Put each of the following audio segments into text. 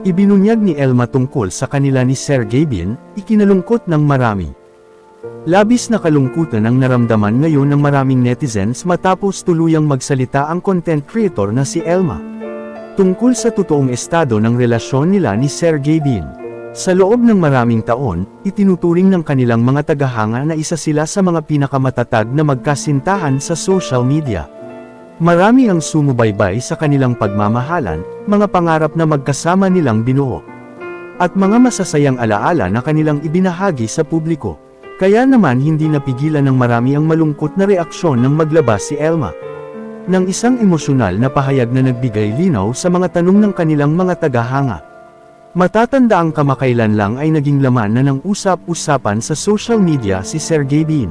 Ibinunyag ni Elma tungkol sa kanila ni Sir Gavin, ikinalungkot ng marami. Labis na kalungkutan ang naramdaman ngayon ng maraming netizens matapos tuluyang magsalita ang content creator na si Elma tungkol sa totoong estado ng relasyon nila ni Sir Gavin. Sa loob ng maraming taon, itinuturing ng kanilang mga tagahanga na isa sila sa mga pinakamatatag na magkasintahan sa social media. Marami ang sumubaybay sa kanilang pagmamahalan, mga pangarap na magkasama nilang binuo, at mga masasayang alaala na kanilang ibinahagi sa publiko. Kaya naman hindi napigilan ng marami ang malungkot na reaksyon nang maglabas si Elma ng isang emosyonal na pahayag na nagbigay linaw sa mga tanong ng kanilang mga tagahanga. Matatanda ang kamakailan lang ay naging laman na ng usap-usapan sa social media si Sir Gavin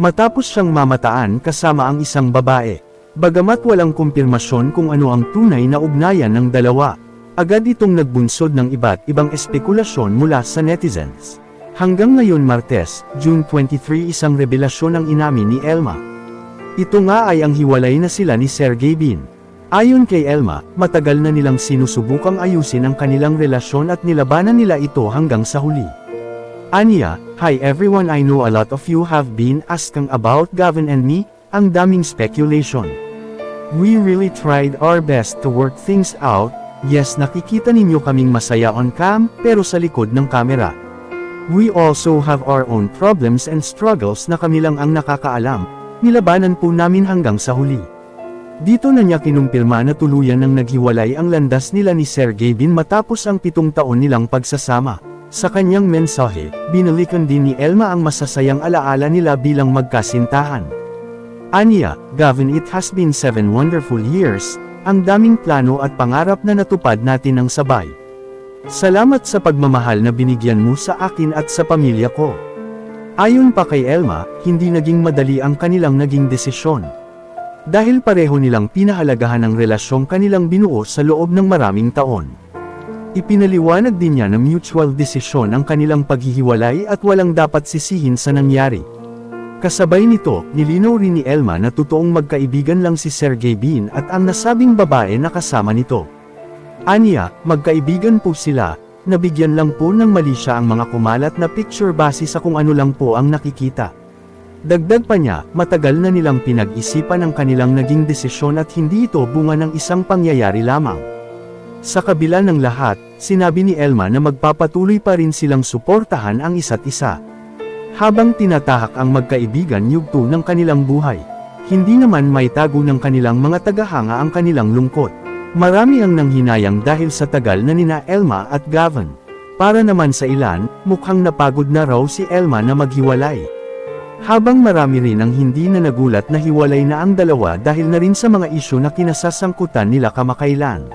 matapos siyang mamataan kasama ang isang babae. Bagamat walang kumpirmasyon kung ano ang tunay na ugnayan ng dalawa, agad itong nagbunsod ng iba't ibang espekulasyon mula sa netizens. Hanggang ngayon Martes, June 23 isang revelasyon ang inamin ni Elma. Ito nga ay ang hiwalay na sila ni Sir Gavin. Ayon kay Elma, matagal na nilang sinusubukang ayusin ang kanilang relasyon at nilabanan nila ito hanggang sa huli. Anya, "Hi everyone, I know a lot of you have been asking about Gavin and me. Ang daming speculation. We really tried our best to work things out. Yes, nakikita ninyo kaming masaya on cam, pero sa likod ng kamera. We also have our own problems and struggles na kami lang ang nakakaalam. Nilabanan po namin hanggang sa huli." Dito na niya kinumpirma na tuluyan ng naghiwalay ang landas nila ni Sir Gavin matapos ang 7 taon nilang pagsasama. Sa kanyang mensahe, binalikan din ni Elma ang masasayang alaala nila bilang magkasintahan. Anya, "Gavin, it has been 7 wonderful years, ang daming plano at pangarap na natupad natin ng sabay. Salamat sa pagmamahal na binigyan mo sa akin at sa pamilya ko." Ayon pa kay Elma, hindi naging madali ang kanilang naging desisyon. Dahil pareho nilang pinahalagahan ang relasyong kanilang binuo sa loob ng maraming taon. Ipinaliwanag din niya na mutual desisyon ang kanilang paghihiwalay at walang dapat sisihin sa nangyari. Kasabay nito, nilinaw rin ni Elma na totoong magkaibigan lang si Sir Gavin at ang nasabing babae na kasama nito. Anya, magkaibigan po sila, nabigyan lang po ng mali siya ang mga kumalat na picture base sa kung ano lang po ang nakikita. Dagdag pa niya, matagal na nilang pinag-isipan ang kanilang naging desisyon at hindi ito bunga ng isang pangyayari lamang. Sa kabila ng lahat, sinabi ni Elma na magpapatuloy pa rin silang suportahan ang isa't isa. Habang tinatahak ang magkaibigan yugto ng kanilang buhay, hindi naman may tago ng kanilang mga tagahanga ang kanilang lungkot. Marami ang nanghinayang dahil sa tagal na nina Elma at Gavin. Para naman sa ilan, mukhang napagod na raw si Elma na maghiwalay. Habang marami rin ang hindi na nagulat na hiwalay na ang dalawa dahil na rin sa mga isyu na kinasasangkutan nila kamakailan.